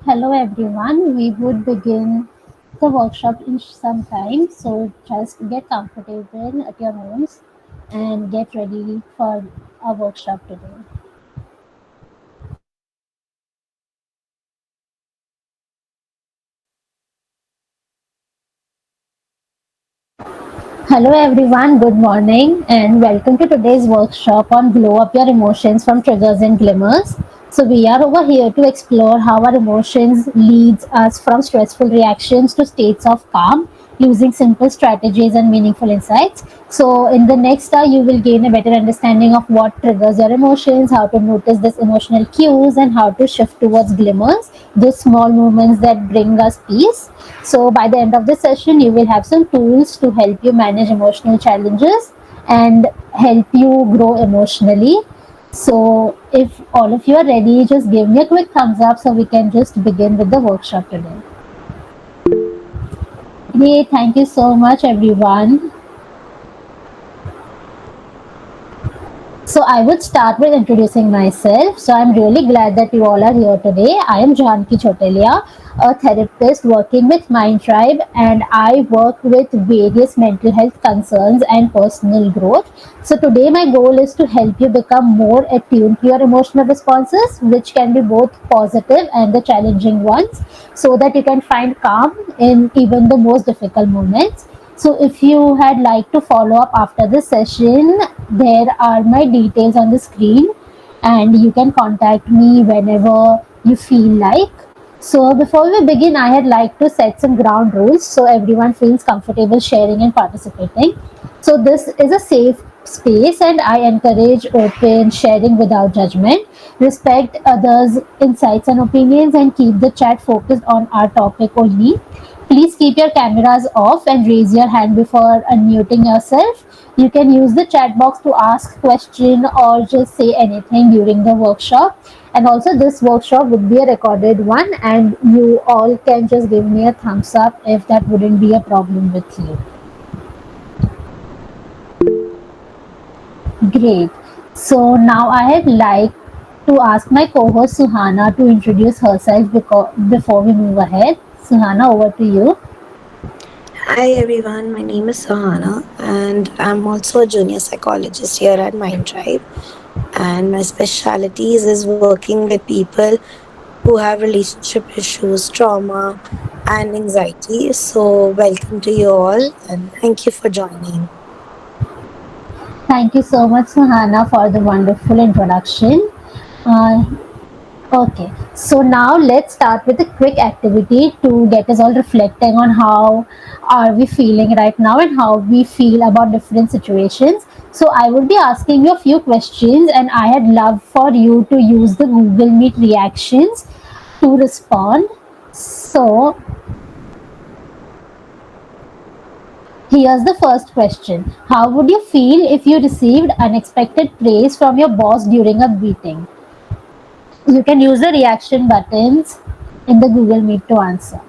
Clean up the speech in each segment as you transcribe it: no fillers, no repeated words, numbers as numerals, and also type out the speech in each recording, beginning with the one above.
Hello everyone, we would begin the workshop in some time, so just get comfortable at your homes and get ready for our workshop today. Hello everyone, good morning and welcome to today's workshop on Glow Up Your Emotions from Triggers and Glimmers. So we are over here to explore how our emotions leads us from stressful reactions to states of calm using simple strategies and meaningful insights. So in the next hour you will gain a better understanding of what triggers your emotions, how to notice this emotional cues and how to shift towards glimmers, those small movements that bring us peace. So, by the end of the session, you will have some tools to help you manage emotional challenges and help you grow emotionally. So, if all of you are ready, just give me a quick thumbs up so we can just begin with the workshop today. Great, thank you so much, everyone. So I would start with introducing myself. So I'm really glad that you all are here today. I am Janki Chotelia, a therapist working with Mind Tribe, and I work with various mental health concerns and personal growth. So today my goal is to help you become more attuned to your emotional responses, which can be both positive and the challenging ones, so that you can find calm in even the most difficult moments. So if you had like to follow up after this session, there are my details on the screen and you can contact me whenever you feel like. So before we begin, I had like to set some ground rules so everyone feels comfortable sharing and participating. So this is a safe space and I encourage open sharing without judgment. Respect others' insights and opinions and keep the chat focused on our topic only. Please keep your cameras off and raise your hand before unmuting yourself. You can use the chat box to ask question or just say anything during the workshop. And also this workshop would be a recorded one and you all can just give me a thumbs up if that wouldn't be a problem with you. Great. So now I'd like to ask my co-host Suhana to introduce herself before we move ahead. Suhana, over to you. Hi everyone, my name is Sahana and I'm also a junior psychologist here at Mind Tribe. And my specialties is working with people who have relationship issues, trauma, and anxiety. So, welcome to you all and thank you for joining. Thank you so much, Suhana, for the wonderful introduction. Uh, okay, so now let's start with a quick activity to get us all reflecting on how are we feeling right now and how we feel about different situations. So I will be asking you a few questions, and I had love for you to use the Google Meet reactions to respond. So here's the first question. How would you feel if you received unexpected praise from your boss during a meeting? You can use the reaction buttons in the Google Meet to answer.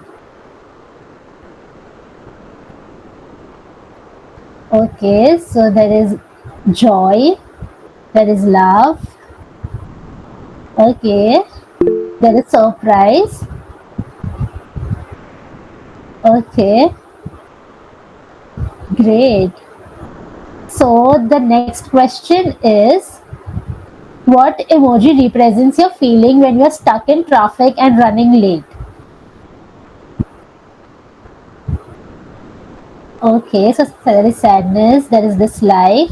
Okay, so there is joy, there is love, okay, there is surprise, okay, great. So the next question is, what emoji represents your feeling when you're stuck in traffic and running late? Okay, so there is sadness, there is dislike.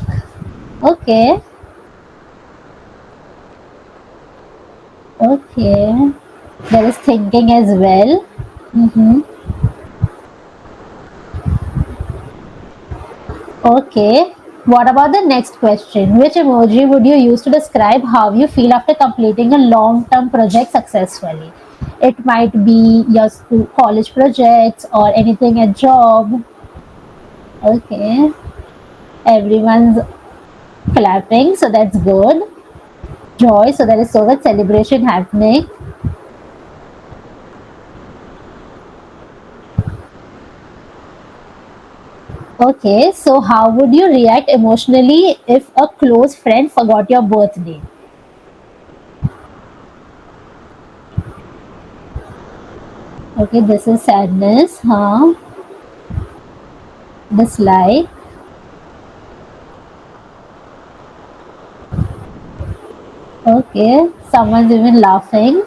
Okay, okay. There is thinking as well. Mm-hmm. Okay. What about the next question? Which emoji would you use to describe how you feel after completing a long term project successfully? It might be your school, college projects or anything at job. Okay. Everyone's clapping, so that's good. Joy, so there is so much celebration happening. Okay, so how would you react emotionally if a close friend forgot your birthday? Okay, this is sadness, huh? Dislike. Okay, someone's even laughing.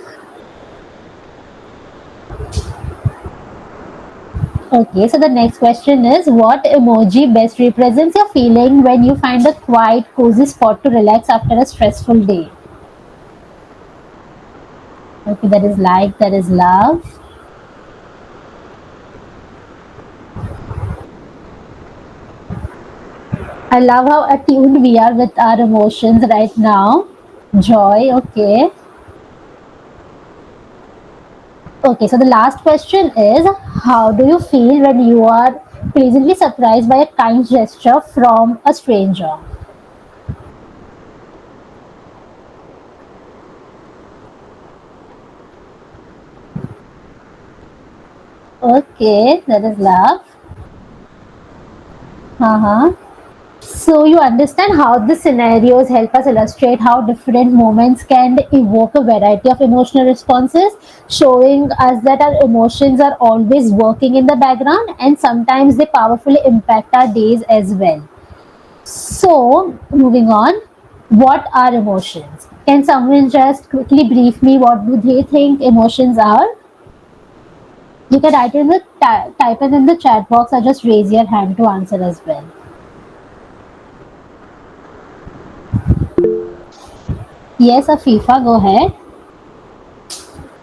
Okay, so the next question is what emoji best represents your feeling when you find a quiet, cozy spot to relax after a stressful day? Okay, that is like, that is love. I love how attuned we are with our emotions right now. Joy, okay. Okay, so the last question is how do you feel when you are pleasantly surprised by a kind gesture from a stranger? Okay, that is love. Uh-huh. So you understand how the scenarios help us illustrate how different moments can evoke a variety of emotional responses, showing us that our emotions are always working in the background and sometimes they powerfully impact our days as well. So, moving on, what are emotions? Can someone just quickly brief me what do they think emotions are? You can write in the type it in the chat box or just raise your hand to answer as well. Yes, Afifa, go ahead.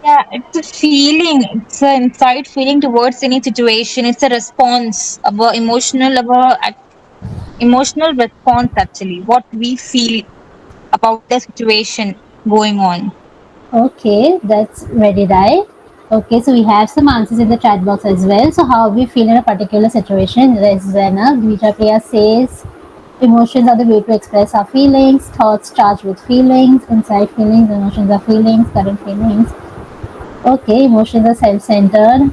Yeah, it's a feeling. It's an inside feeling towards any situation. It's a response, our emotional response actually. What we feel about the situation going on. Okay, that's very right. Okay, so we have some answers in the chat box as well. So, how we feel in a particular situation. Resvena, Gvija Priya says, emotions are the way to express our feelings, thoughts charged with feelings, inside feelings, emotions are feelings, current feelings. Okay, emotions are self centered,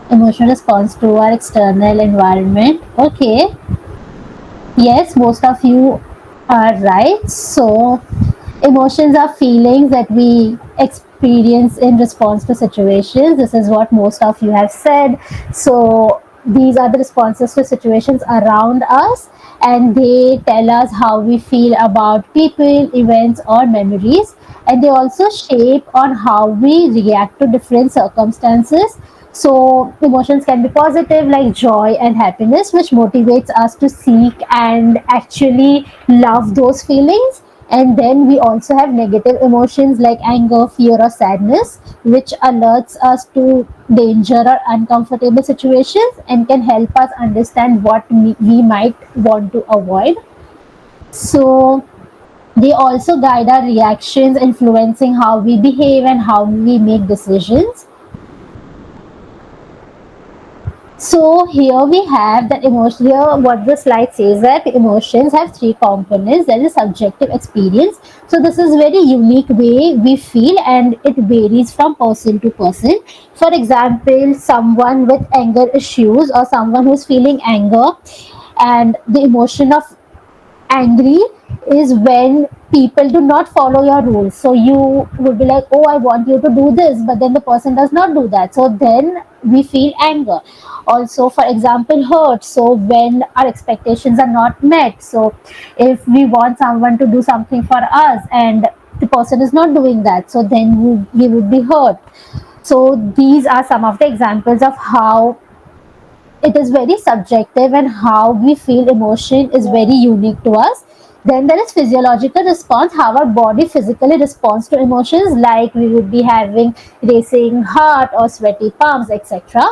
emotional response to our external environment. Okay, yes, most of you are right. So, emotions are feelings that we experience in response to situations. This is what most of you have said. So, these are the responses to situations around us, and they tell us how we feel about people, events, or memories. And they also shape on how we react to different circumstances. So, emotions can be positive, like joy and happiness, which motivates us to seek and actually love those feelings. And then we also have negative emotions like anger, fear, or sadness, which alerts us to danger or uncomfortable situations and can help us understand what we might want to avoid. So, they also guide our reactions, influencing how we behave and how we make decisions. So here we have that emotion. Here, what the slide says that emotions have three components. There is subjective experience. So this is very unique way we feel, and it varies from person to person. For example, someone with anger issues or someone who's feeling anger, and the emotion of angry is when people do not follow your rules. So you would be like, oh, I want you to do this, but then the person does not do that. So then we feel anger. Also, for example, hurt. So when our expectations are not met. So if we want someone to do something for us and the person is not doing that, so then we would be hurt. So these are some of the examples of how it is very subjective and how we feel emotion is very unique to us. Then there is physiological response, how our body physically responds to emotions, like we would be having racing heart or sweaty palms, etc.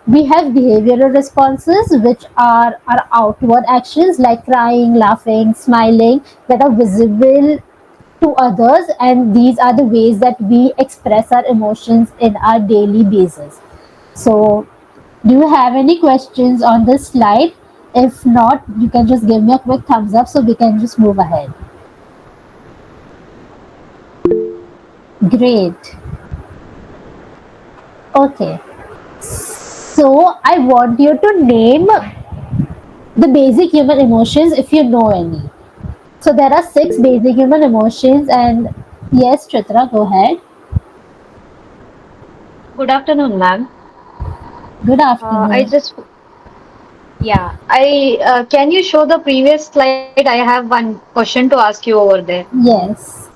We have behavioral responses, which are our outward actions like crying, laughing, smiling, that are visible to others, and these are the ways that we express our emotions in our daily basis. So, do you have any questions on this slide? If not, you can just give me a quick thumbs up so we can just move ahead. Great. Okay. So I want you to name the basic human emotions if you know any. So there are six basic human emotions, and yes, Chitra, go ahead. Good afternoon, ma'am. Good I afternoon. just, yeah, I can you show the previous slide? I have one question to ask you over there. Yes.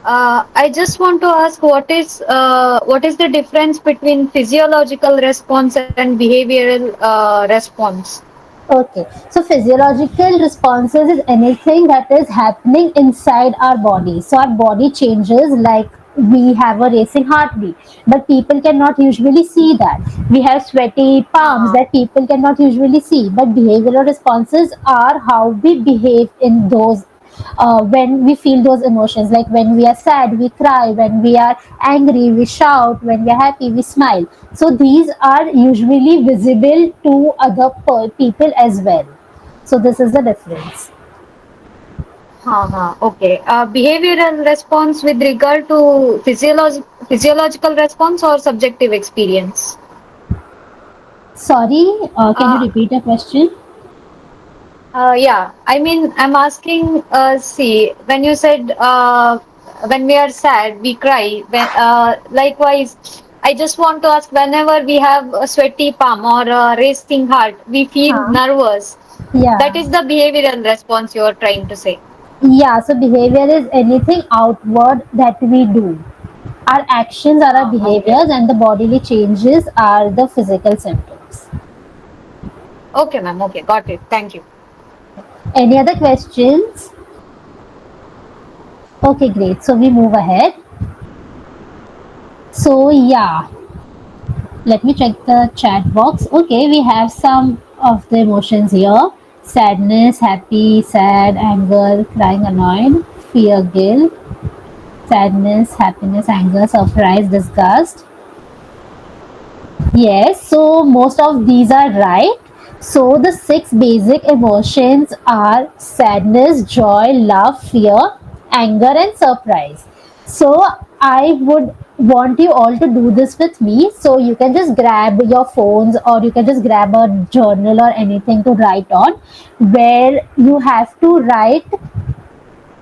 I just want to ask what is the difference between physiological response and behavioral response? Okay. So physiological responses is anything that is happening inside our body. So our body changes like we have a racing heartbeat, but people cannot usually see that. We have sweaty palms Ah, that people cannot usually see, but behavioral responses are how we behave in those when we feel those emotions, like when we are sad we cry, when we are angry we shout, when we are happy we smile. So these are usually visible to other people as well. So this is the difference. okay. Behavioral response with regard to physiological response or subjective experience? Sorry, can you Uh, repeat a question? Yeah, I mean, I'm asking, see, when you said when we are sad, we cry. Likewise, I just want to ask, whenever we have a sweaty palm or a racing heart, we feel Huh? nervous. That Yeah. is the behavioral response you are trying to say. Yeah, so behavior is anything outward that we do. Our actions are our Okay. behaviors and the bodily changes are the physical symptoms. Okay, ma'am. Okay, got it. Thank you. Any other questions? Okay, great. So we move ahead. So yeah, let me check the chat box. Okay, we have some of the emotions here: sadness, happy, sad, anger, crying, annoyed, fear, guilt, sadness, happiness, anger, surprise, disgust. Yes, so most of these are right. So the six basic emotions are sadness, joy, love, fear, anger, and surprise. So I would want you all to do this with me. So you can just grab your phones or you can just grab a journal or anything to write on, where you have to write.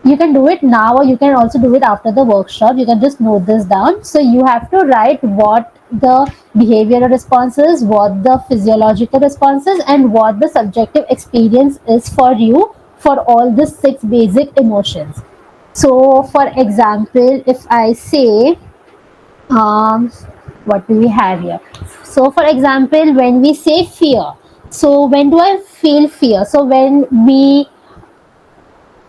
You can do it now or you can also do it after the workshop. You can just note this down. So you have to write what the behavioral responses, what the physiological responses, and what the subjective experience is for you for all the six basic emotions. So for example, if I say um, what do we have here? So for example, when we say fear, so when do I feel fear? So when we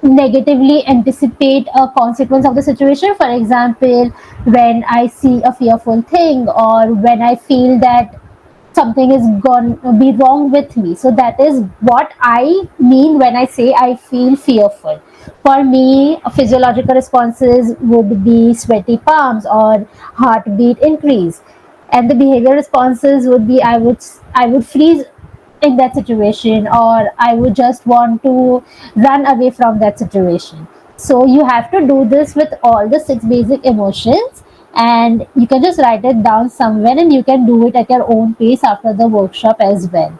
negatively anticipate a consequence of the situation. For example, when I see a fearful thing or when I feel that something is going to be wrong with me. So that is what I mean when I say I feel fearful. For me, physiological responses would be sweaty palms or heartbeat increase, and the behavioral responses would be I would freeze in that situation, or I would just want to run away from that situation. So you have to do this with all the six basic emotions, and you can just write it down somewhere and you can do it at your own pace after the workshop as well.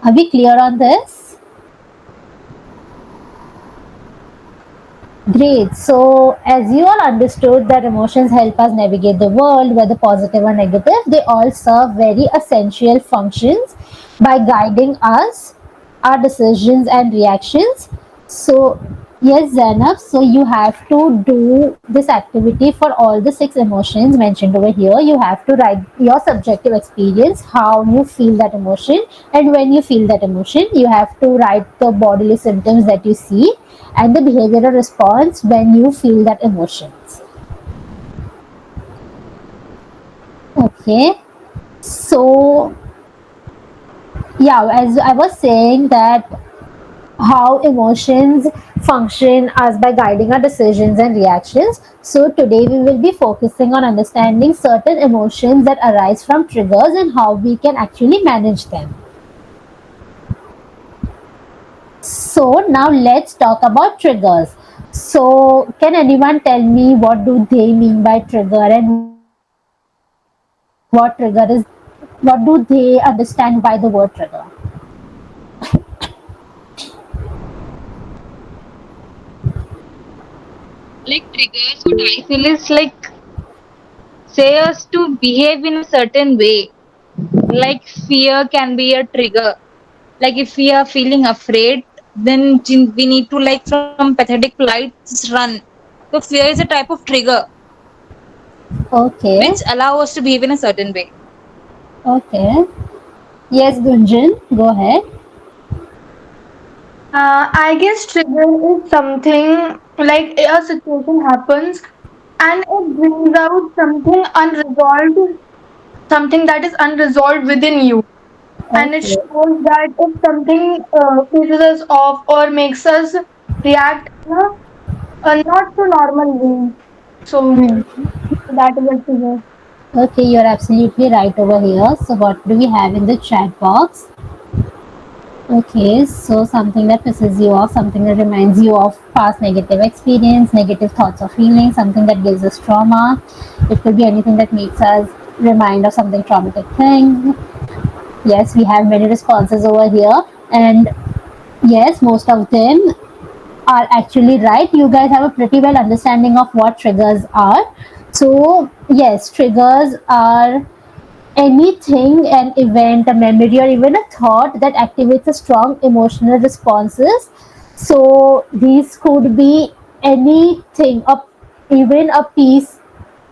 Are we clear on this? Great. So, as you all understood that emotions help us navigate the world, whether positive or negative, they all serve very essential functions by guiding us, our decisions and reactions. So, yes, Zainab, so you have to do this activity for all the six emotions mentioned over here. You have to write your subjective experience, how you feel that emotion, and when you feel that emotion, you have to write the bodily symptoms that you see and the behavioral response when you feel that emotions. Okay, so yeah, as I was saying that how emotions function as by guiding our decisions and reactions. So today we will be focusing on understanding certain emotions that arise from triggers and how we can actually manage them. So now let's talk about triggers. So can anyone tell me what do they mean by trigger and what trigger is, what do they understand by the word trigger? Like triggers, what I feel is like say us to behave in a certain way. Like fear can be a trigger. Like if we are feeling afraid, then we need to like from pathetic plight just run. So fear is a type of trigger which Okay, allow us to behave in a certain way. okay. Yes, Gunjan, go ahead. I guess trigger is something like a situation happens and it brings out something unresolved, something that is unresolved within you. And it Okay. shows that if something pisses us off or makes us react in a not so normal way. So Hmm. that is a trigger. Okay, you're absolutely right over here. So, what do we have in the chat box? Okay, so something that pisses you off, something that reminds you of past negative experience, negative thoughts or feelings, something that gives us trauma. It could be anything that makes us remind of something traumatic thing. Yes, we have many responses over here, and yes, most of them are actually right. You guys have a pretty well understanding of what triggers are. So yes, triggers are anything, an event, a memory, or even a thought that activates a strong emotional responses. So these could be anything, even a piece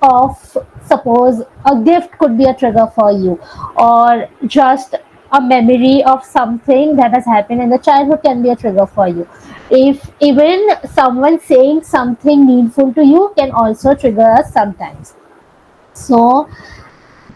of, suppose a gift could be a trigger for you, or just a memory of something that has happened in the childhood can be a trigger for you. If even someone saying something meaningful to you can also trigger us sometimes. So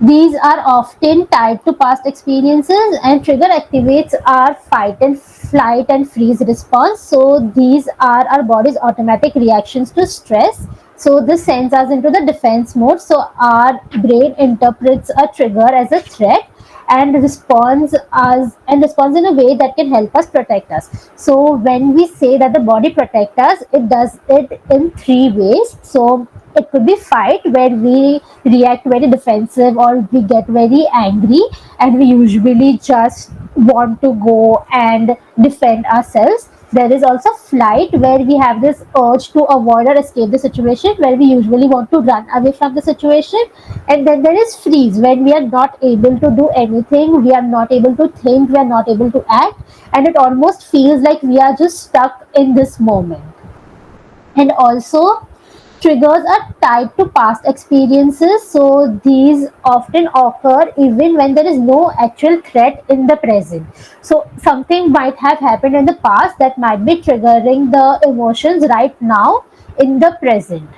these are often tied to past experiences, and trigger activates our fight and flight and freeze response. So these are our body's automatic reactions to stress. So this sends us into the defense mode. So our brain interprets a trigger as a threat and responds in a way that can help us protect us. So when we say that the body protect us, it does it in three ways. So it could be fight, where we react very defensive or we get very angry, and we usually just want to go and defend ourselves. There is also flight, where we have this urge to avoid or escape the situation, where we usually want to run away from the situation. And then there is freeze, when we are not able to do anything, we are not able to think, we are not able to act, and it almost feels like we are just stuck in this moment. And also triggers are tied to past experiences, so these often occur even when there is no actual threat in the present. So something might have happened in the past that might be triggering the emotions right now in the present.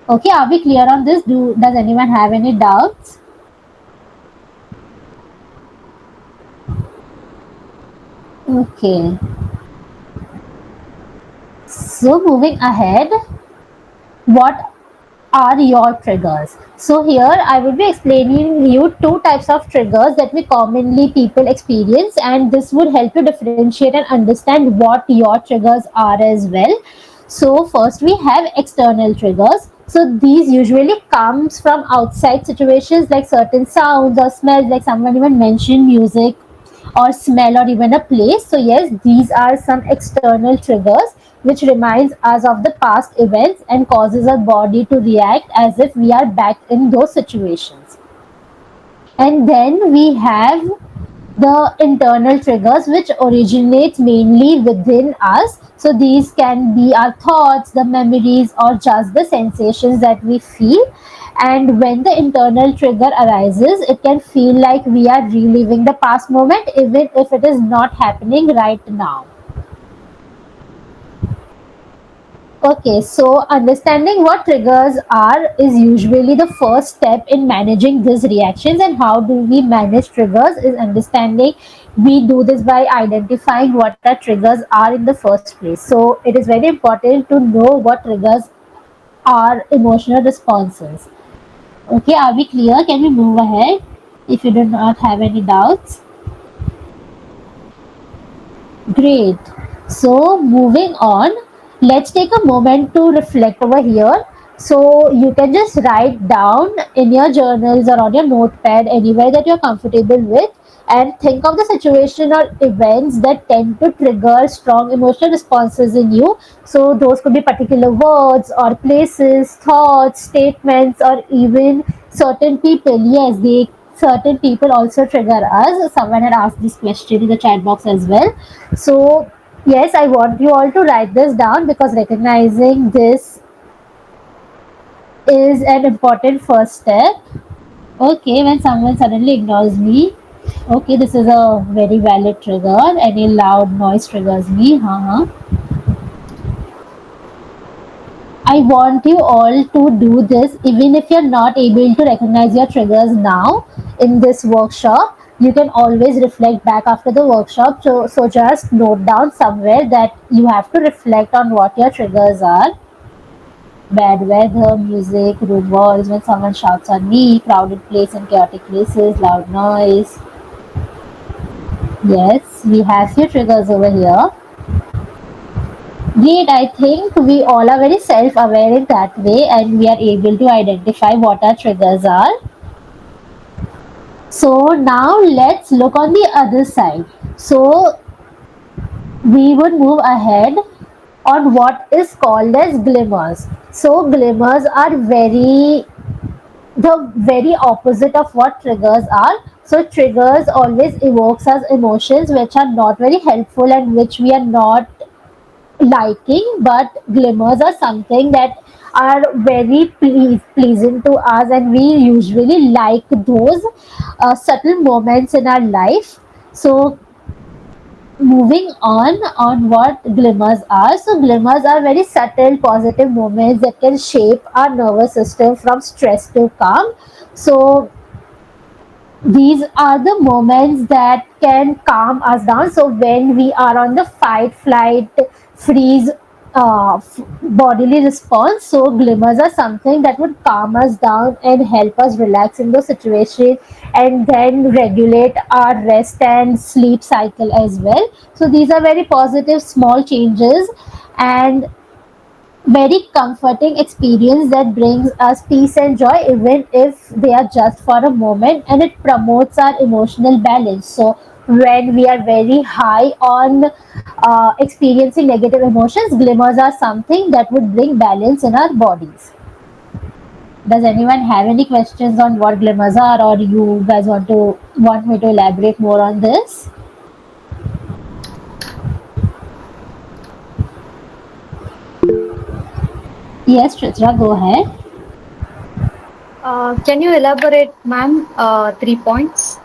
Okay, are we clear on this? Does anyone have any doubts? Okay, so moving ahead, what are your triggers? So here I will be explaining you two types of triggers that we commonly people experience, and this would help you differentiate and understand what your triggers are as well. So first we have external triggers. So these usually comes from outside situations, like certain sounds or smells, like someone even mentioned music or smell or even a place. So yes, these are some external triggers which reminds us of the past events and causes our body to react as if we are back in those situations. And then we have the internal triggers, which originate mainly within us. So these can be our thoughts, the memories, or just the sensations that we feel. And when the internal trigger arises, it can feel like we are reliving the past moment, even if it is not happening right now. Okay, so understanding what triggers are is usually the first step in managing these reactions. And how do we manage triggers is understanding. We do this by identifying what our triggers are in the first place. So it is very important to know what triggers are emotional responses. Okay, are we clear? Can we move ahead if you do not have any doubts? Great. So, moving on, let's take a moment to reflect over here. So you can just write down in your journals or on your notepad anywhere that you're comfortable with, and think of the situation or events that tend to trigger strong emotional responses in you. So those could be particular words or places, thoughts, statements, or even certain people. Yes, they certain people also trigger us. Someone had asked this question in the chat box as well. So yes, I want you all to write this down, because recognizing this is an important first step. Okay, when someone suddenly ignores me, okay, this is a very valid trigger. Any loud noise triggers me. I want you all to do this even if you're not able to recognize your triggers now in this workshop. You can always reflect back after the workshop. So just note down somewhere that you have to reflect on what your triggers are. Bad weather, music, rude walls, when someone shouts on me, crowded place and chaotic places, loud noise. Yes, we have few triggers over here. Great, I think we all are very self-aware in that way, and we are able to identify what our triggers are. So now let's look on the other side. So we would move ahead on what is called as glimmers. So glimmers are the very opposite of what triggers are. So triggers always evokes us emotions which are not very helpful and which we are not liking, but glimmers are something that are very pleasant to us, and we usually like those subtle moments in our life. So moving on what glimmers are. So glimmers are very subtle positive moments that can shape our nervous system from stress to calm. So these are the moments that can calm us down. So when we are on the fight flight freeze bodily response, so glimmers are something that would calm us down and help us relax in those situations, and then regulate our rest and sleep cycle as well. So these are very positive small changes and very comforting experience that brings us peace and joy, even if they are just for a moment, and it promotes our emotional balance. So when we are very high on experiencing negative emotions, glimmers are something that would bring balance in our bodies. Does anyone have any questions on what glimmers are, or you guys want me to elaborate more on this? Yes, Chitra, go ahead. Can you elaborate, ma'am? 3 points.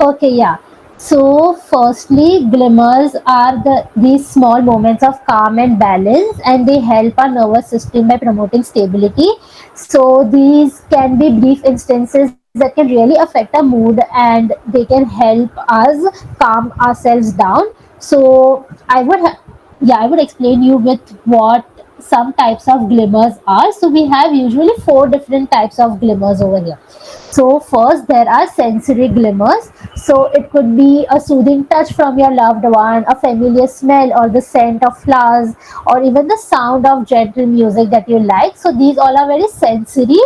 Okay, yeah. So, firstly, glimmers are these small moments of calm and balance, and they help our nervous system by promoting stability. So, these can be brief instances that can really affect our mood, and they can help us calm ourselves down. So, I would explain you with what some types of glimmers are. So, we have usually four different types of glimmers over here. So first there are sensory glimmers. So it could be a soothing touch from your loved one, a familiar smell or the scent of flowers, or even the sound of gentle music that you like. So these all are very sensory.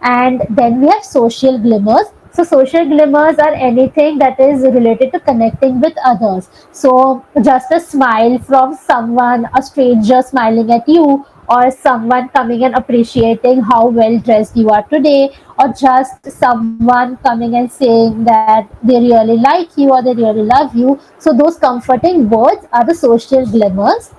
And then we have social glimmers. So social glimmers are anything that is related to connecting with others. So just a smile from someone, a stranger smiling at you, or someone coming and appreciating how well dressed you are today, or just someone coming and saying that they really like you or they really love you. So those comforting words are the social glimmers.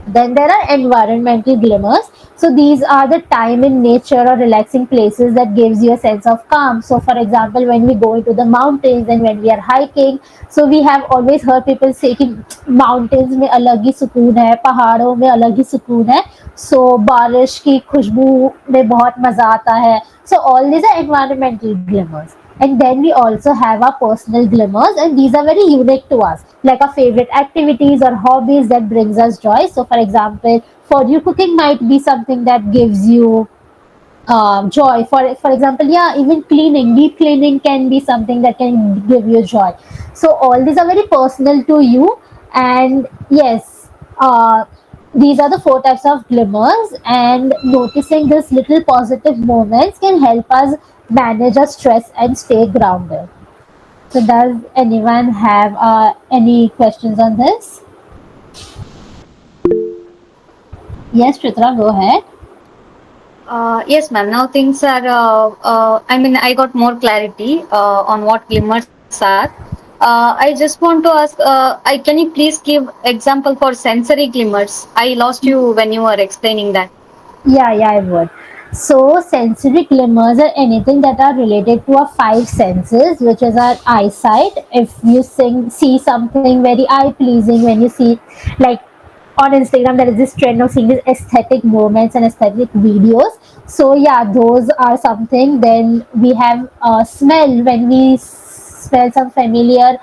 Then there are environmental glimmers. So these are the time in nature or relaxing places that gives you a sense of calm. So for example, when we go into the mountains and when we are hiking, so we have always heard people say कि mountains में अलग ही सुकून है, पहाड़ों में अलग ही सुकून है, so बारिश की खुशबू में बहुत मजा आता है. So all these are environmental glimmers. And then we also have our personal glimmers, and these are very unique to us, like our favorite activities or hobbies that brings us joy. So for example, for you, cooking might be something that gives you joy. For example, yeah, even cleaning, deep cleaning can be something that can give you joy. So all these are very personal to you. And yes, these are the four types of glimmers, and noticing these little positive moments can help us manage our stress and stay grounded. So, does anyone have any questions on this? Yes, Chitra, go ahead. Yes, ma'am. Now things are. I mean, I got more clarity on what glimmers are. I just want to ask. Can you please give example for sensory glimmers? I lost you when you were explaining that. Yeah, I would. So, sensory glimmers are anything that are related to our five senses, which is our eyesight. If you see something very eye pleasing, when you see, like on Instagram, there is this trend of seeing these aesthetic moments and aesthetic videos. So, yeah, those are something. Then we have smell when we smell some familiar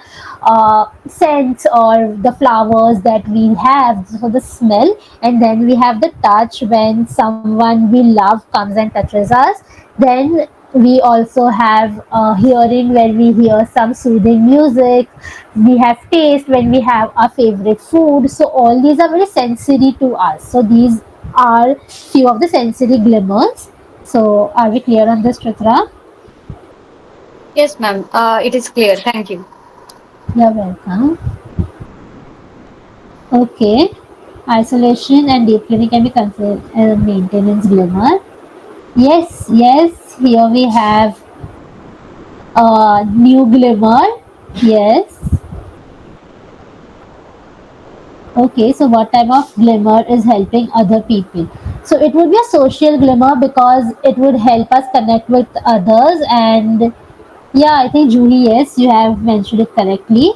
scents or the flowers that we have, so the smell. And then we have the touch when someone we love comes and touches us. Then we also have hearing when we hear some soothing music. We have taste when we have our favorite food. So all these are very sensory to us. So these are few of the sensory glimmers. So are we clear on this, Chitra? Yes, ma'am. It is clear. Thank you. You're welcome. Okay. Isolation and deep cleaning can be considered a maintenance glimmer. Yes. Here we have a new glimmer. Yes. Okay. So, what type of glimmer is helping other people? So, it would be a social glimmer because it would help us connect with others. And yeah, I think Juhi, yes, you have mentioned it correctly.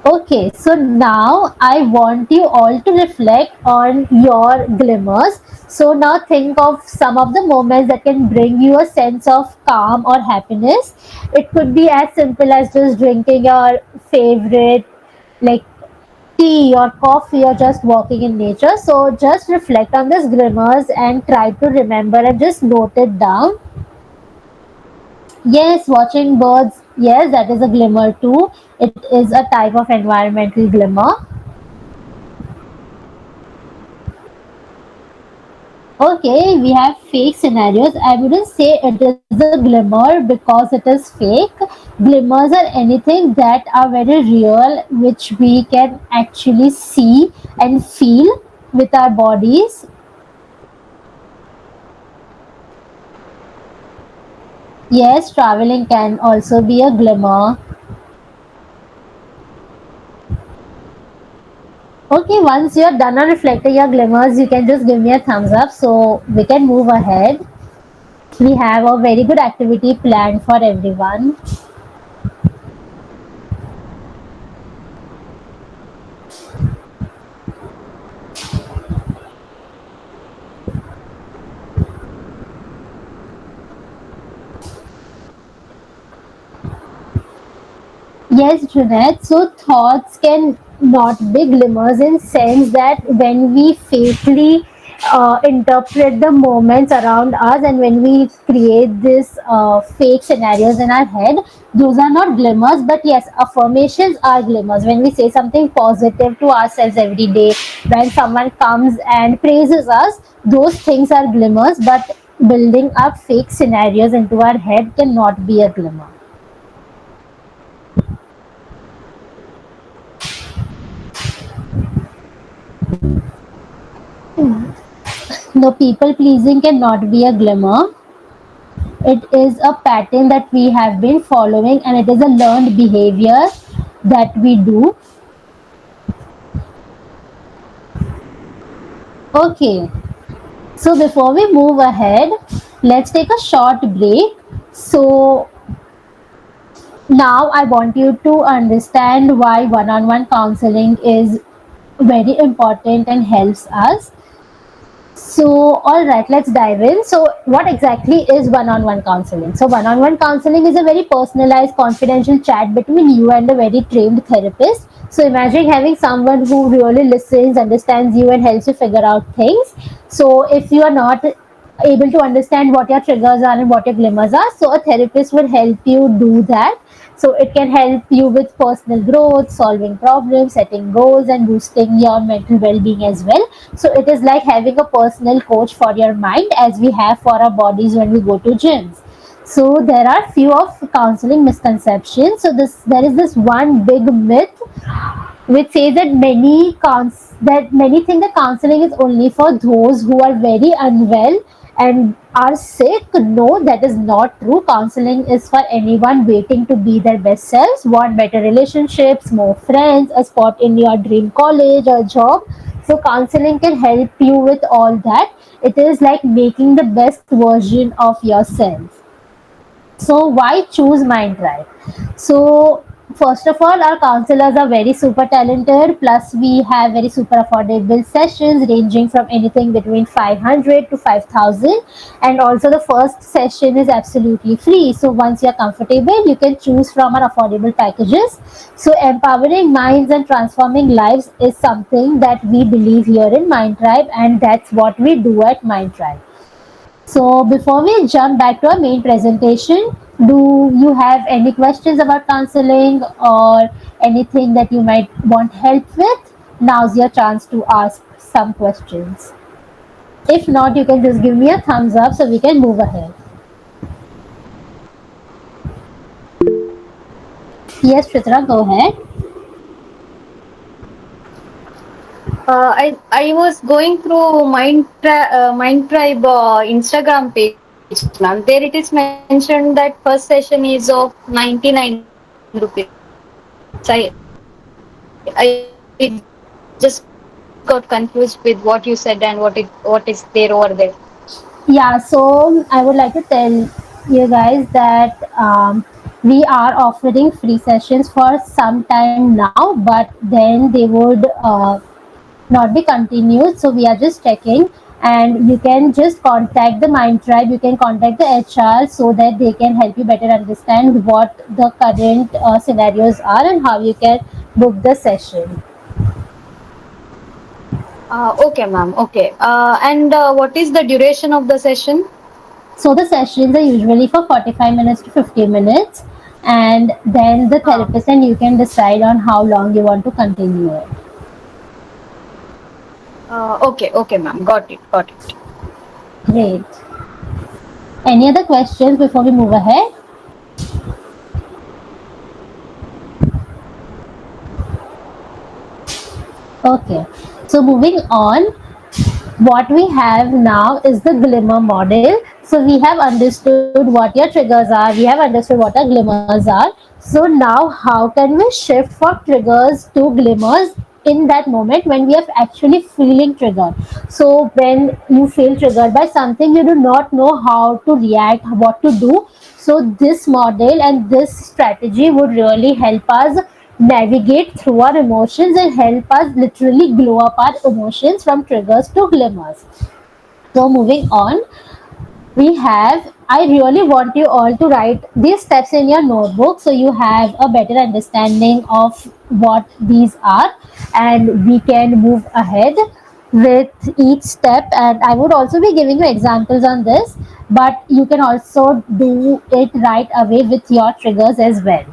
Okay, so now I want you all to reflect on your glimmers. So now think of some of the moments that can bring you a sense of calm or happiness. It could be as simple as just drinking your favorite, like tea or coffee, or just walking in nature. So just reflect on these glimmers and try to remember and just note it down. Yes, watching birds. Yes, that is a glimmer too. It is a type of environmental glimmer. Okay, we have fake scenarios. I wouldn't say it is a glimmer because it is fake. Glimmers are anything that are very real, which we can actually see and feel with our bodies. Yes, traveling can also be a glimmer. Okay, once you're done on reflecting your glimmers, you can just give me a thumbs up so we can move ahead. We have a very good activity planned for everyone. Yes, Junaid. So thoughts can not be glimmers in sense that when we fakely interpret the moments around us, and when we create this fake scenarios in our head, those are not glimmers. But yes, affirmations are glimmers. When we say something positive to ourselves every day, when someone comes and praises us, those things are glimmers. But building up fake scenarios into our head cannot be a glimmer. No, people pleasing cannot be a glimmer. It is a pattern that we have been following, and it is a learned behavior that we do. Okay, so before we move ahead, let's take a short break. So, now I want you to understand why one on one counseling is very important and helps us. So, all right, let's dive in. So, what exactly is one on one counseling? So, one on one counseling is a very personalized, confidential chat between you and a very trained therapist. So, imagine having someone who really listens, understands you, and helps you figure out things. So, if you are not able to understand what your triggers are and what your glimmers are. So a therapist will help you do that. So it can help you with personal growth, solving problems, setting goals, and boosting your mental well-being as well. So it is like having a personal coach for your mind, as we have for our bodies when we go to gyms. So there are few of counseling misconceptions. So this there is this one big myth which says that many think that counseling is only for those who are very unwell and are sick. No, that is not true. Counseling is for anyone waiting to be their best selves, want better relationships, more friends, a spot in your dream college or job. So counseling can help you with all that. It is like making the best version of yourself. So why choose Mindtribe? So first of all, our counselors are very super talented. Plus, we have very super affordable sessions ranging from anything between 500 to 5,000. And also, the first session is absolutely free. So once you're comfortable, you can choose from our affordable packages. So empowering minds and transforming lives is something that we believe here in Mindtribe, and that's what we do at Mindtribe. So before we jump back to our main presentation, do you have any questions about counseling or anything that you might want help with? Now's your chance to ask some questions. If not, you can just give me a thumbs up so we can move ahead. Yes, Chitra, go ahead. I was going through Mind Tribe Instagram page, ma'am. There it is mentioned that first session is of 99 rupees. I just got confused with what you said and what is there over there. Yeah, so I would like to tell you guys that we are offering free sessions for some time now, but then they would not be continued. So we are just checking, and you can just contact the Mind Tribe. You can contact the HR so that they can help you better understand what the current scenarios are and how you can book the session. Okay, ma'am. Okay. And what is the duration of the session? So the sessions are usually for 45 minutes to 50 minutes, and then the therapist and you can decide on how long you want to continue it. Okay, okay, ma'am. Got it, got it. Great. Any other questions before we move ahead? Okay. So moving on, what we have now is the glimmer model. So we have understood what your triggers are, we have understood what our glimmers are. So now how can we shift from triggers to glimmers in that moment when we are actually feeling triggered? So when you feel triggered by something, you do not know how to react, what to do. So this model and this strategy would really help us navigate through our emotions and help us literally glow up our emotions from triggers to glimmers. So moving on, we have, I really want you all to write these steps in your notebook so you have a better understanding of what these are, and we can move ahead with each step. And I would also be giving you examples on this, but you can also do it right away with your triggers as well.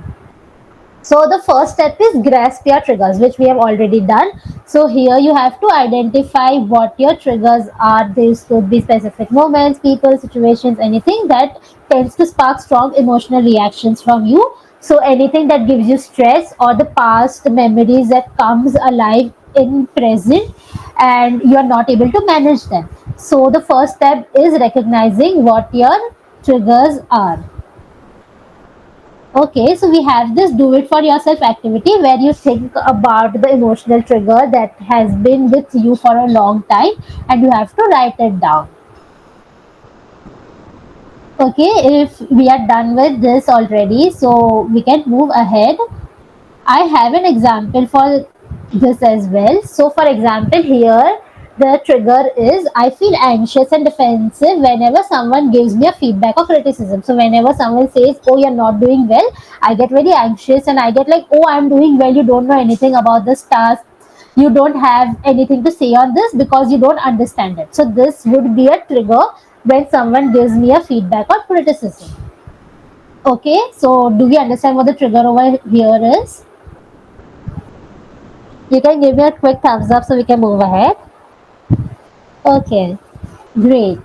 So the first step is grasp your triggers, which we have already done. So here you have to identify what your triggers are. These could be specific moments, people, situations, anything that tends to spark strong emotional reactions from you. So anything that gives you stress or the past memories that comes alive in present and you are not able to manage them. So the first step is recognizing what your triggers are. Okay, so we have this do it for yourself activity where you think about the emotional trigger that has been with you for a long time and you have to write it down. Okay, if we are done with this already, so we can move ahead. I have an example for this as well. So, for example, here the trigger is I feel anxious and defensive whenever someone gives me a feedback or criticism. So, whenever someone says, "Oh, you're not doing well," I get very anxious and I get like, "Oh, I'm doing well. You don't know anything about this task. You don't have anything to say on this because you don't understand it." So, this would be a trigger when someone gives me a feedback or criticism. Okay, so do we understand what the trigger over here is? You can give me a quick thumbs up so we can move ahead. Okay, great.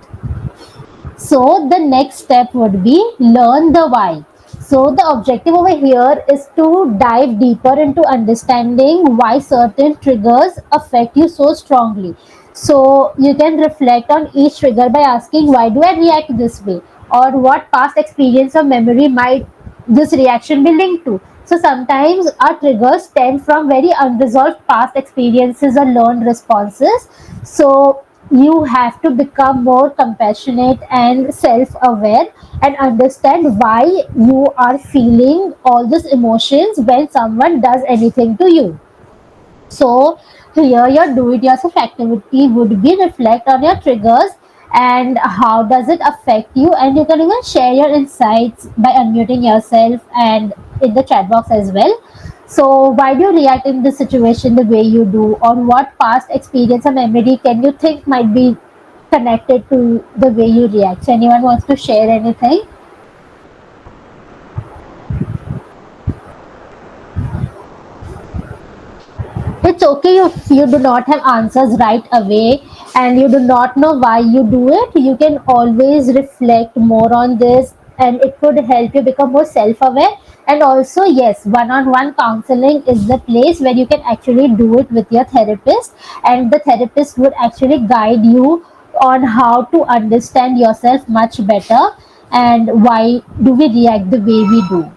So the next step would be learn the why. So the objective over here is to dive deeper into understanding why certain triggers affect you so strongly. So you can reflect on each trigger by asking, why do I react this way, or what past experience or memory might this reaction be linked to. So sometimes our triggers stem from very unresolved past experiences or learned responses. So you have to become more compassionate and self aware and understand why you are feeling all these emotions when someone does anything to you. So here your do it yourself activity would be reflect on your triggers and how does it affect you, and you can even share your insights by unmuting yourself and in the chat box as well. So why do you react in this situation the way you do, or what past experience or memory can you think might be connected to the way you react? So anyone wants to share anything? It's okay if you do not have answers right away and you do not know why you do it. You can always reflect more on this and it could help you become more self aware. And also, yes, one on one counseling is the place where you can actually do it with your therapist, and the therapist would actually guide you on how to understand yourself much better and why do we react the way we do.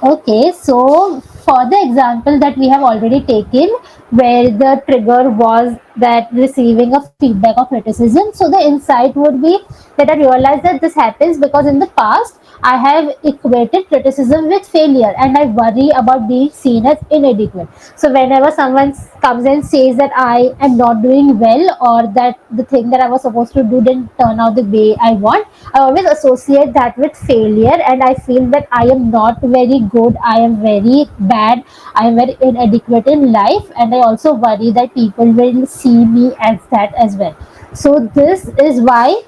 Okay, so for the example that we have already taken, where the trigger was that receiving a feedback or criticism, so the insight would be that I realized that this happens because in the past I have equated criticism with failure and I worry about being seen as inadequate. So whenever someone comes and says that I am not doing well or that the thing that I was supposed to do didn't turn out the way I want, I always associate that with failure and I feel that I am not very good, I am very bad, I am very inadequate in life, and I also worry that people will see me as that as well. So this is why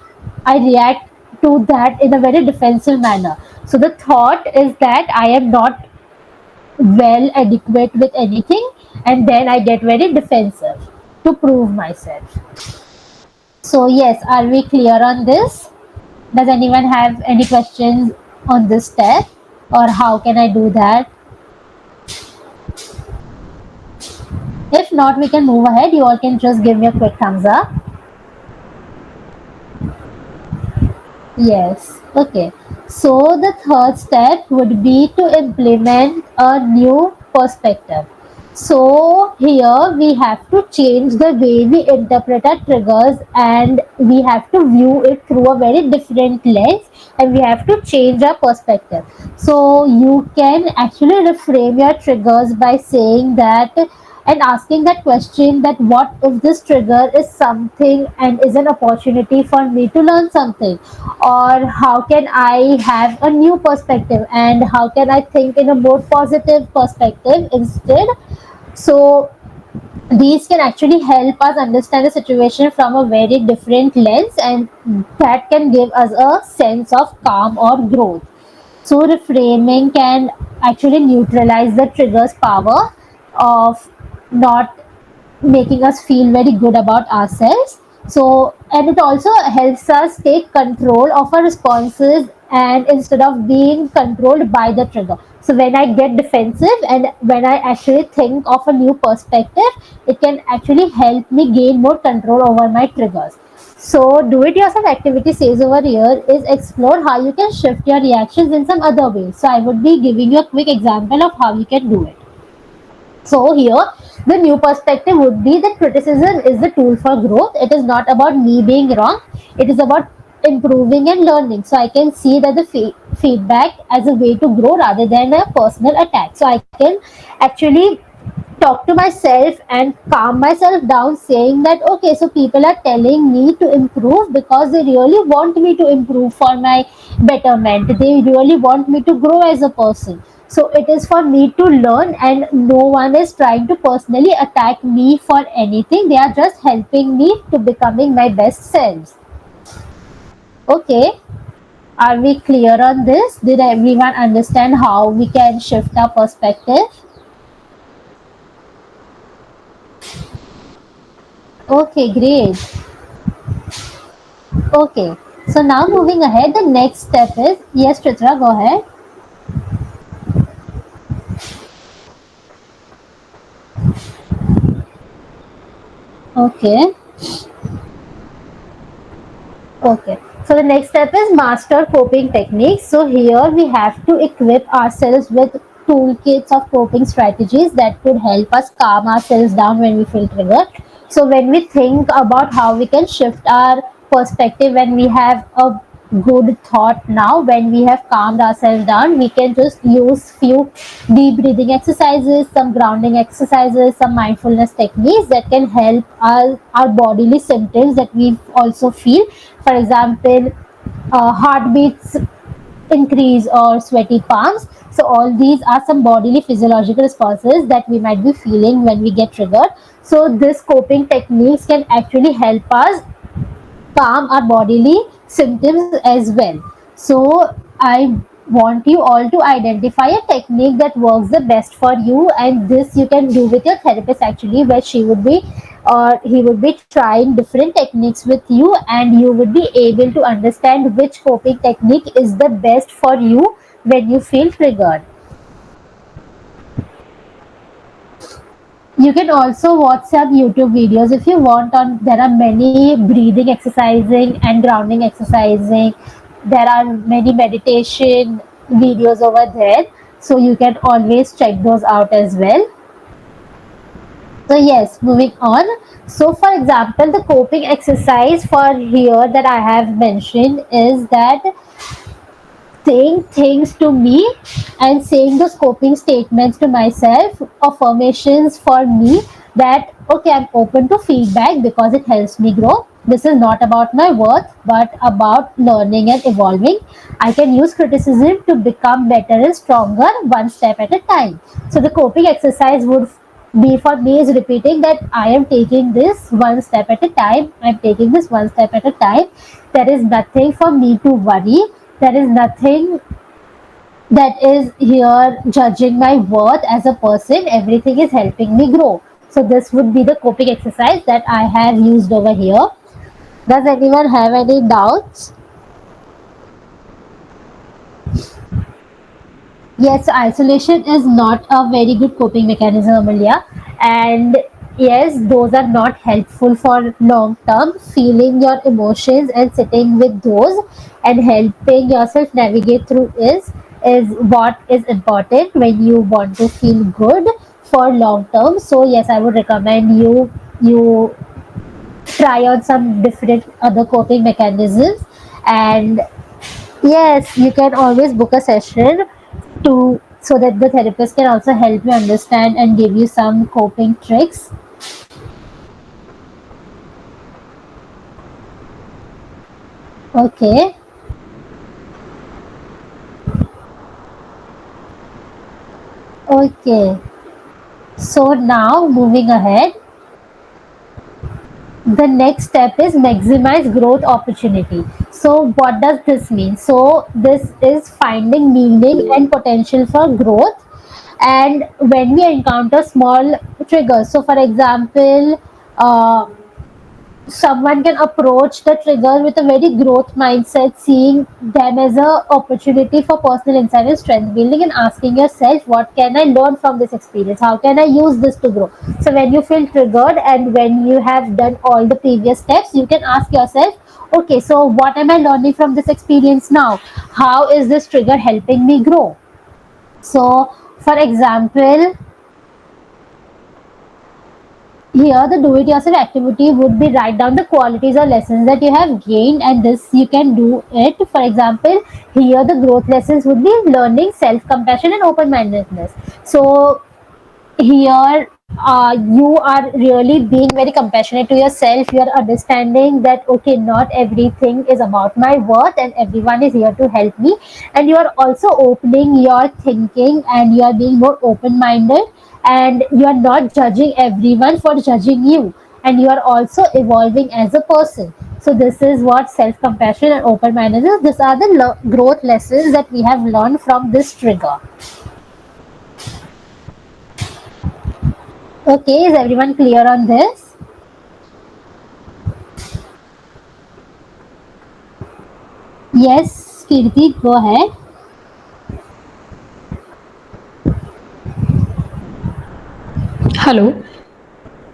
I react to that in a very defensive manner. So the thought is that I am not well adequate with anything, and then I get very defensive to prove myself. So yes, are we clear on this? Does anyone have any questions on this step, or how can I do that? If not, we can move ahead. You all can just give me a quick thumbs up. Yes. Okay. So the third step would be to implement a new perspective. So here we have to change the way we interpret our triggers and we have to view it through a very different lens and we have to change our perspective. So you can actually reframe your triggers by saying that and asking that question that what if this trigger is something and is an opportunity for me to learn something, or how can I have a new perspective and how can I think in a more positive perspective instead. So these can actually help us understand the situation from a very different lens and that can give us a sense of calm or growth. So reframing can actually neutralize the trigger's power of not making us feel very good about ourselves. So, and it also helps us take control of our responses and instead of being controlled by the trigger. So, when I get defensive and when I actually think of a new perspective, it can actually help me gain more control over my triggers. So, do it yourself activity says over here is explore how you can shift your reactions in some other ways. So, I would be giving you a quick example of how you can do it. So here, the new perspective would be that criticism is the tool for growth. It is not about me being wrong. It is about improving and learning. So I can see that the feedback as a way to grow rather than a personal attack. So I can actually talk to myself and calm myself down, saying that okay, so people are telling me to improve because they really want me to improve for my betterment, they really want me to grow as a person. So it is for me to learn, and no one is trying to personally attack me for anything, they are just helping me to becoming my best selves. Okay, are we clear on this? Did everyone understand how we can shift our perspective? Okay, great. Okay, so now moving ahead, the next step is, yes, Chitra, go ahead. Okay, okay. So the next step is master coping techniques. So here we have to equip ourselves with toolkits of coping strategies that could help us calm ourselves down when we feel triggered. So when we think about how we can shift our perspective when we have a good thought, now when we have calmed ourselves down, we can just use few deep breathing exercises, some grounding exercises, some mindfulness techniques that can help our bodily symptoms that we also feel. For example, heartbeats increase or sweaty palms. So all these are some bodily physiological responses that we might be feeling when we get triggered. So this coping techniques can actually help us calm our bodily symptoms as well. So I want you all to identify a technique that works the best for you, and this you can do with your therapist actually, where she would be or he would be trying different techniques with you, and you would be able to understand which coping technique is the best for you when you feel triggered. You can also watch some YouTube videos if you want. On there are many breathing exercising and grounding exercising. There are many meditation videos over there, so you can always check those out as well. So yes, moving on. So for example, the coping exercise for here that I have mentioned is that saying things to me and saying those coping statements to myself, affirmations for me, that okay, I'm open to feedback because it helps me grow. This is not about my worth but about learning and evolving. I can use criticism to become better and stronger, one step at a time. So the coping exercise would be for me is repeating that I am taking this one step at a time, I'm taking this one step at a time. There is nothing for me to worry, there is nothing that is here judging my worth as a person, everything is helping me grow. So this would be the coping exercise that I have used over here. Does anyone have any doubts? Yes, isolation is not a very good coping mechanism, Amelia. And yes, those are not helpful for long term. Feeling your emotions and sitting with those and helping yourself navigate through is what is important when you want to feel good for long term. So yes, I would recommend you try on some different other coping mechanisms. And yes, you can always book a session to so that the therapist can also help you understand and give you some coping tricks. Okay. Okay. So now moving ahead, the next step is maximize growth opportunity. So what does this mean? So this is finding meaning and potential for growth. And when we encounter small triggers, so for example, someone can approach the trigger with a very growth mindset, seeing them as a opportunity for personal insight and strength building, and asking yourself, what can I learn from this experience, how can I use this to grow. So when you feel triggered and when you have done all the previous steps, you can ask yourself, okay, so what am I learning from this experience now, how is this trigger helping me grow. So for example, here, the do it yourself activity would be write down the qualities or lessons that you have gained, and this you can do it. For example, here the growth lessons would be learning self compassion and open mindedness. So, here you are really being very compassionate to yourself. You are understanding that okay, not everything is about my worth and everyone is here to help me, and you are also opening your thinking and you are being more open minded, and you are not judging everyone for judging you, and you are also evolving as a person. So this is what self compassion and open mindedness is. These are the growth lessons that we have learned from this trigger. Okay, is everyone clear on this? Yes, Kirti, go ahead. Hello.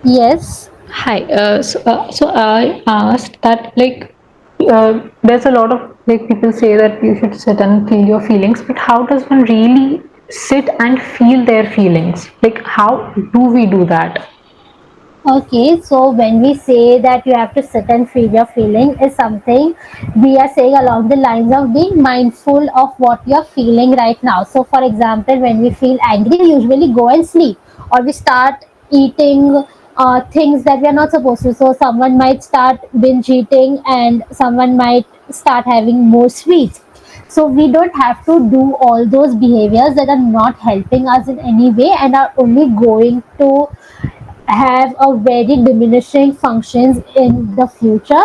Yes. Hi. So I asked that there's a lot of people say that you should sit and feel your feelings, but how does one really sit and feel their feelings? Like how do we do that? Okay, so when we say that you have to sit and feel your feeling is something we are saying along the lines of being mindful of what you're feeling right now. So for example, when we feel angry, we usually go and sleep or we start eating things that we are not supposed to. So someone might start binge eating and someone might start having more sweets. So we don't have to do all those behaviors that are not helping us in any way and are only going to have a very diminishing functions in the future.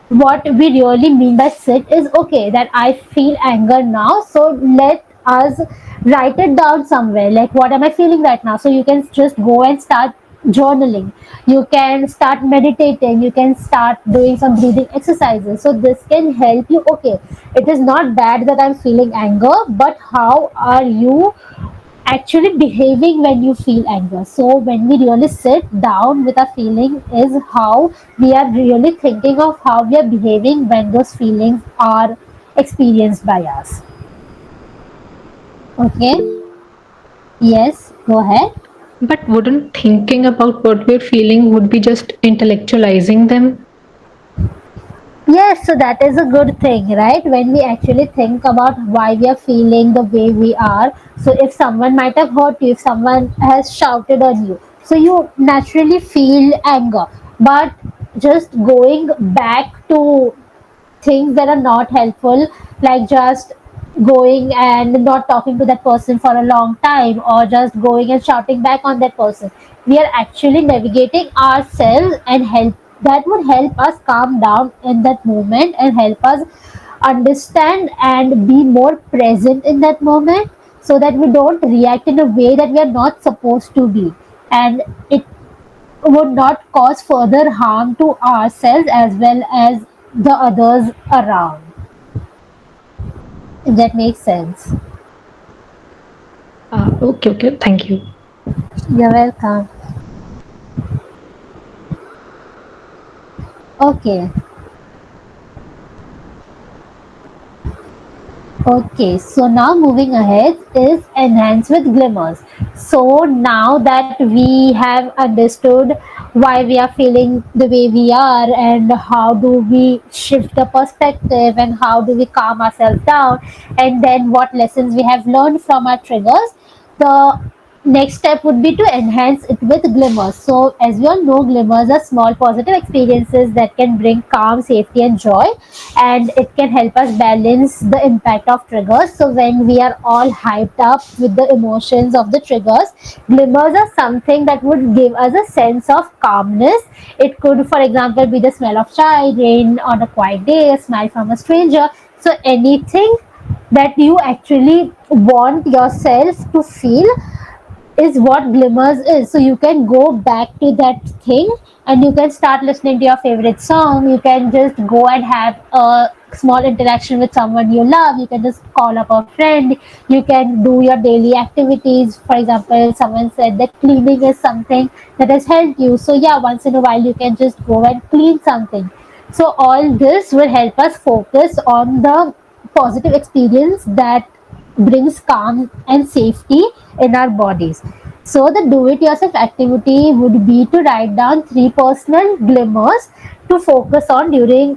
What we really mean by sit is okay that I feel anger now, so let us write it down somewhere, like what am I feeling right now. So you can just go and start journaling, you can start meditating, you can start doing some breathing exercises. So this can help you. Okay, it is not bad that I'm feeling anger, but how are you actually behaving when you feel anger. So when we really sit down with a feeling is how we are really thinking of how we are behaving when those feelings are experienced by us. Okay. Yes, go ahead. But wouldn't thinking about what we're feeling would be just intellectualizing them? Yes, so that is a good thing, right? When we actually think about why we are feeling the way we are. So, if someone might have hurt you, if someone has shouted on you, so you naturally feel anger. But just going back to things that are not helpful, like just going and not talking to that person for a long time, or just going and shouting back on that person, we are actually navigating ourselves and help that would help us calm down in that moment and help us understand and be more present in that moment, so that we don't react in a way that we are not supposed to be, and it would not cause further harm to ourselves as well as the others around. If that makes sense. Okay, okay, thank you. You're welcome. Okay. Okay, so now moving ahead is enhance with glimmers. So now that we have understood why we are feeling the way we are and how do we shift the perspective and how do we calm ourselves down, and then what lessons we have learned from our triggers, the next step would be to enhance it with glimmers. So, as we all know, glimmers are small positive experiences that can bring calm, safety, and joy, and it can help us balance the impact of triggers. So, when we are all hyped up with the emotions of the triggers, glimmers are something that would give us a sense of calmness. It could, for example, be the smell of chai, rain on a quiet day, a smile from a stranger. So, anything that you actually want yourself to feel is what glimmers is. So you can go back to that thing and you can start listening to your favorite song. You can just go and have a small interaction with someone you love. You can just call up a friend. You can do your daily activities. For example, someone said that cleaning is something that has helped you, so yeah, once in a while you can just go and clean something. So all this will help us focus on the positive experience that brings calm and safety in our bodies. So the do it yourself activity would be to write down three personal glimmers to focus on during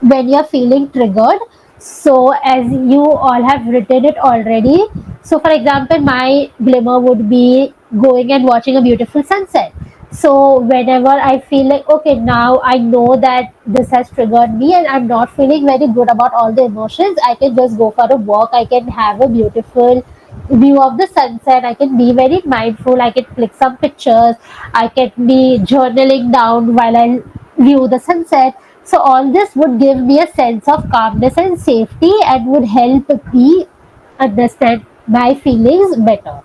when you're feeling triggered. So as you all have written it already, so for example, my glimmer would be going and watching a beautiful sunset. So whenever I feel like, okay, now I know that this has triggered me and I'm not feeling very good about all the emotions, I can just go for a walk. I can have a beautiful view of the sunset. I can be very mindful. I can click some pictures. I can be journaling down while I view the sunset. So all this would give me a sense of calmness and safety and would help me understand my feelings better.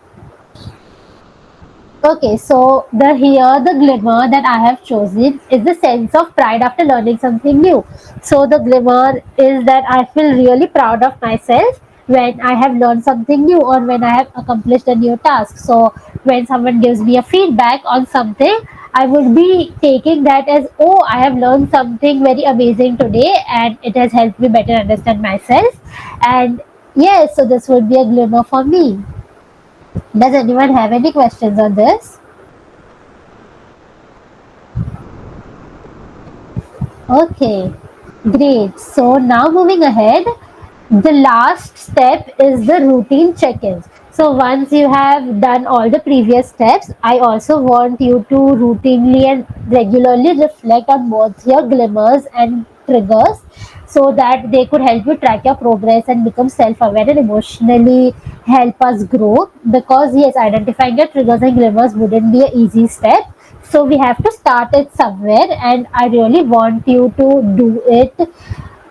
Okay, so the glimmer that I have chosen is the sense of pride after learning something new. So the glimmer is that I feel really proud of myself when I have learned something new or when I have accomplished a new task. So when someone gives me a feedback on something, I would be taking that as, oh, I have learned something very amazing today and it has helped me better understand myself. And yes, so this would be a glimmer for me. Does anyone have any questions on this? Okay, great. So now moving ahead, the last step is the routine check-ins. So once you have done all the previous steps, I also want you to routinely and regularly reflect on both your glimmers and triggers so that they could help you track your progress and become self-aware and emotionally help us grow. Because yes, identifying your triggers and glimmers wouldn't be an easy step, so we have to start it somewhere, and I really want you to do it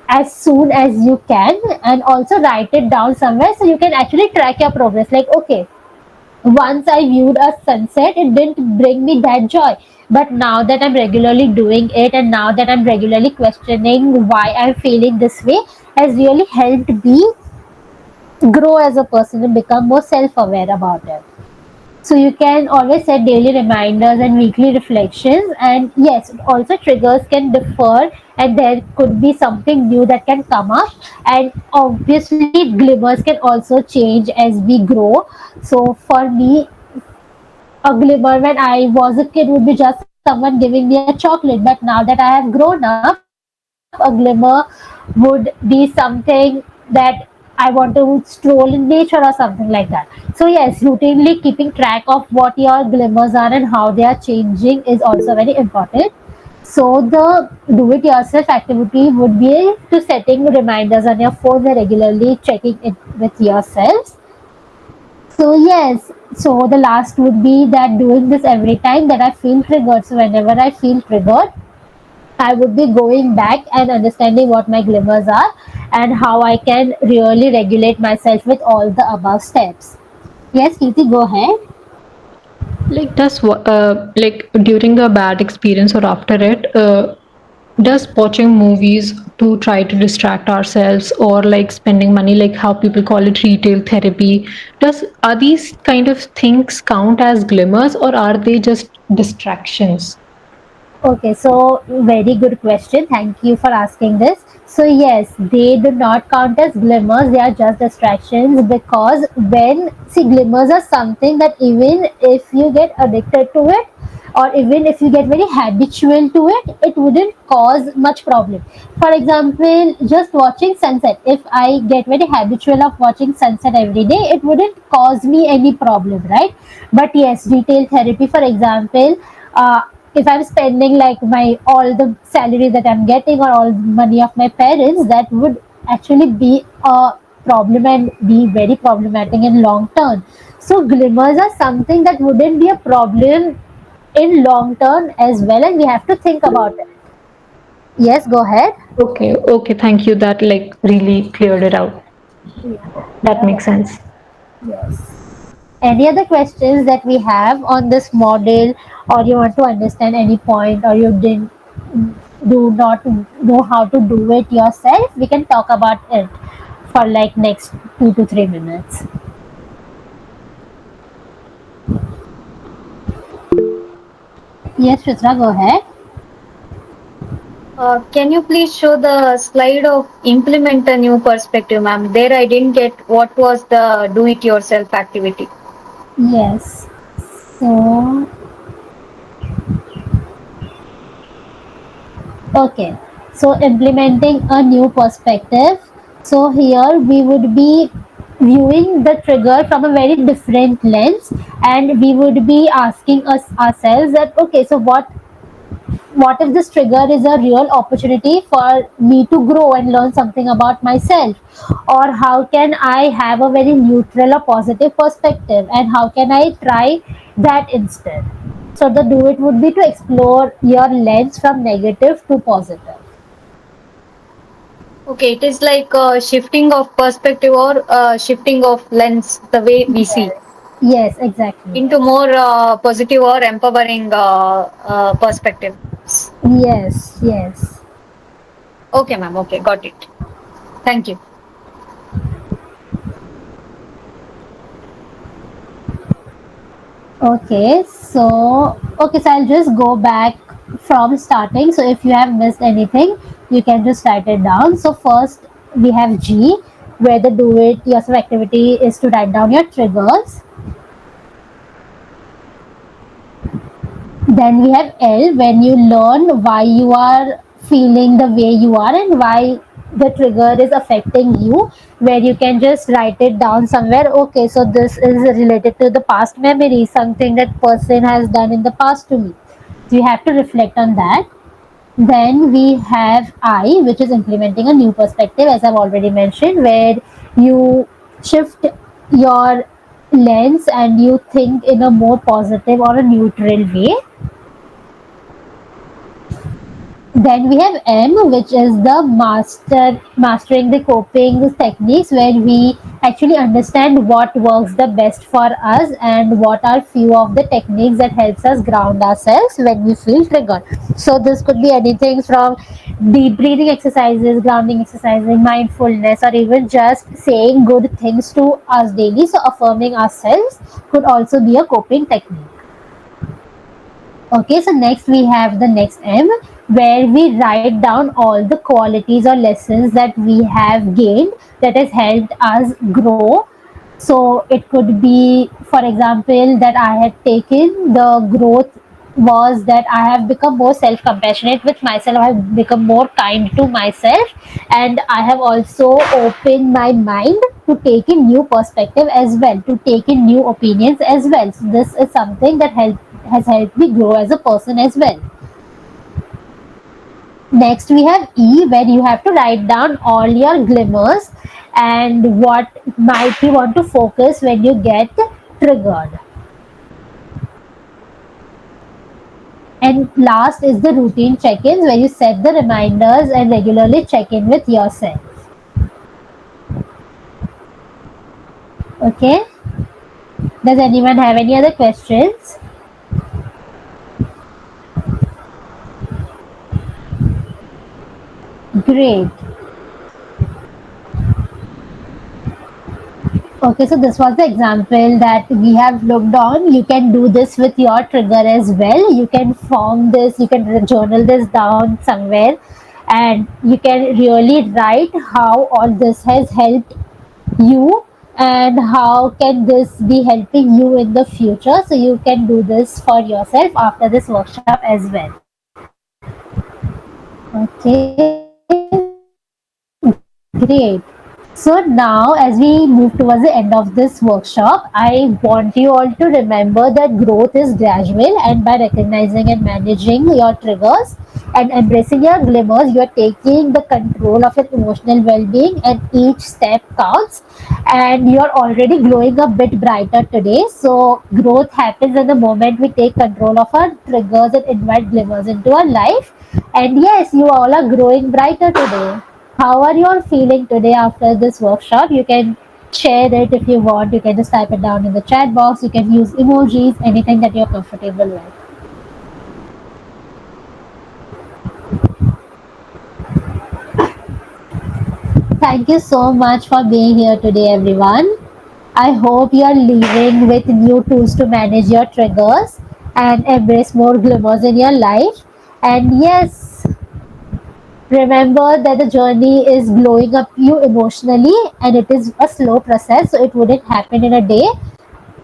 as soon as you can, and also write it down somewhere so you can actually track your progress. Like, okay, once I viewed a sunset, it didn't bring me that joy. But now that I'm regularly doing it and now that I'm regularly questioning why I'm feeling this way, has really helped me grow as a person and become more self aware about it. So you can always set daily reminders and weekly reflections. And yes, also triggers can differ and there could be something new that can come up. And obviously glimmers can also change as we grow. So for me, a glimmer when I was a kid would be just someone giving me a chocolate. But now that I have grown up, a glimmer would be something that I want to stroll in nature or something like that. So yes, routinely keeping track of what your glimmers are and how they are changing is also very important. So the do it yourself activity would be to setting reminders on your phone and regularly checking it with yourselves. So yes, so the last would be that doing this every time that I feel triggered. So whenever I feel triggered, I would be going back and understanding what my glimmers are and how I can really regulate myself with all the above steps. Yes, Kirti, go ahead. Like, like during the bad experience or after it, does watching movies to try to distract ourselves or like spending money, like how people call it retail therapy, are these kind of things count as glimmers or are they just distractions? Okay, so very good question. Thank you for asking this. So yes, they do not count as glimmers. They are just distractions because when see glimmers are something that even if you get addicted to it or even if you get very habitual to it, it wouldn't cause much problem. For example, just watching sunset. If I get very habitual of watching sunset every day, it wouldn't cause me any problem, right? But yes, retail therapy, for example, if I'm spending like my all the salary that I'm getting or all money of my parents, that would actually be a problem and be very problematic in long term. So glimmers are something that wouldn't be a problem in long term as well, and we have to think about it. Yes, go ahead. Okay, thank you. That like really cleared it out. That Yeah. makes sense. Yes. Any other questions that we have on this model, or you want to understand any point, or you didn't do not know how to do it yourself? We can talk about it for like next 2 to 3 minutes. Yes, Chitra, go ahead. Can you please show the slide of implement a new perspective, ma'am? There I didn't get what was the do it yourself activity. Yes. So, okay. So, implementing a new perspective. So, here we would be viewing the trigger from a very different lens and we would be asking us ourselves that, okay, so what if this trigger is a real opportunity for me to grow and learn something about myself, or how can I have a very neutral or positive perspective, and how can I try that instead. So the do it would be to explore your lens from negative to positive. Okay, it is like a shifting of perspective or shifting of lens, the way we see Yes, exactly. into more positive or empowering perspectives. Yes, yes. Okay, ma'am. Okay, got it. Thank you. Okay, so I'll just go back from starting. So if you have missed anything, you can just write it down. So first we have G, where the do it yourself activity is to write down your triggers. Then we have L, when you learn why you are feeling the way you are and why the trigger is affecting you, where you can just write it down somewhere. Okay, so this is related to the past memory, something that person has done in the past to me. So you have to reflect on that. Then we have I, which is implementing a new perspective, as I've already mentioned, where you shift your lens and you think in a more positive or a neutral way. Then we have M, which is the mastering the coping techniques, where we actually understand what works the best for us and what are few of the techniques that helps us ground ourselves when we feel triggered. So this could be anything from deep breathing exercises, grounding exercises, mindfulness, or even just saying good things to us daily. So affirming ourselves could also be a coping technique. Okay, so next we have the next M, where we write down all the qualities or lessons that we have gained that has helped us grow. So it could be, for example, that I had taken the growth was that I have become more self compassionate with myself, I have become more kind to myself, and I have also opened my mind to take in new perspective as well, to take in new opinions as well. So this is something that has helped me grow as a person as well. Next we have E, where you have to write down all your glimmers and what might you want to focus when you get triggered. And last is the routine check-ins, where you set the reminders and regularly check in with yourself. Okay, does anyone have any other questions? Great. Okay, so this was the example that we have looked on. You can do this with your trigger as well. You can form this, you can journal this down somewhere, and you can really write how all this has helped you and how can this be helping you in the future. So you can do this for yourself after this workshop as well. Okay, great. So now, as we move towards the end of this workshop, I want you all to remember that growth is gradual, and by recognizing and managing your triggers and embracing your glimmers, you are taking the control of your emotional well-being, and each step counts. And you are already glowing a bit brighter today. So growth happens in the moment we take control of our triggers and invite glimmers into our life. And yes, you all are growing brighter today. How are you all feeling today after this workshop? You can share it if you want. You can just type it down in the chat box. You can use emojis, anything that you're comfortable with. Thank you so much for being here today, everyone. I hope you are leaving with new tools to manage your triggers and embrace more glimmers in your life. And yes, remember that the journey is blowing up you emotionally, and it is a slow process, so it wouldn't happen in a day,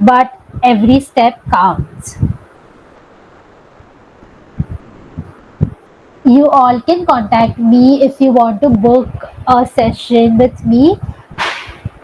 but every step counts. You all can contact me if you want to book a session with me.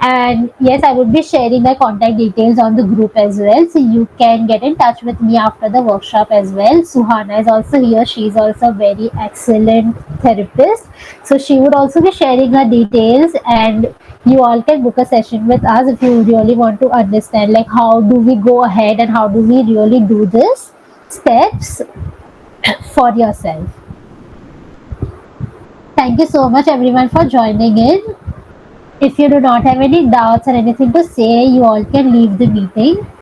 And yes, I would be sharing my contact details on the group as well. So you can get in touch with me after the workshop as well. Suhana is also here. She is also a very excellent therapist. So she would also be sharing her details, and you all can book a session with us if you really want to understand like how do we go ahead and how do we really do this steps for yourself. Thank you so much everyone for joining in. If you do not have any doubts or anything to say, you all can leave the meeting.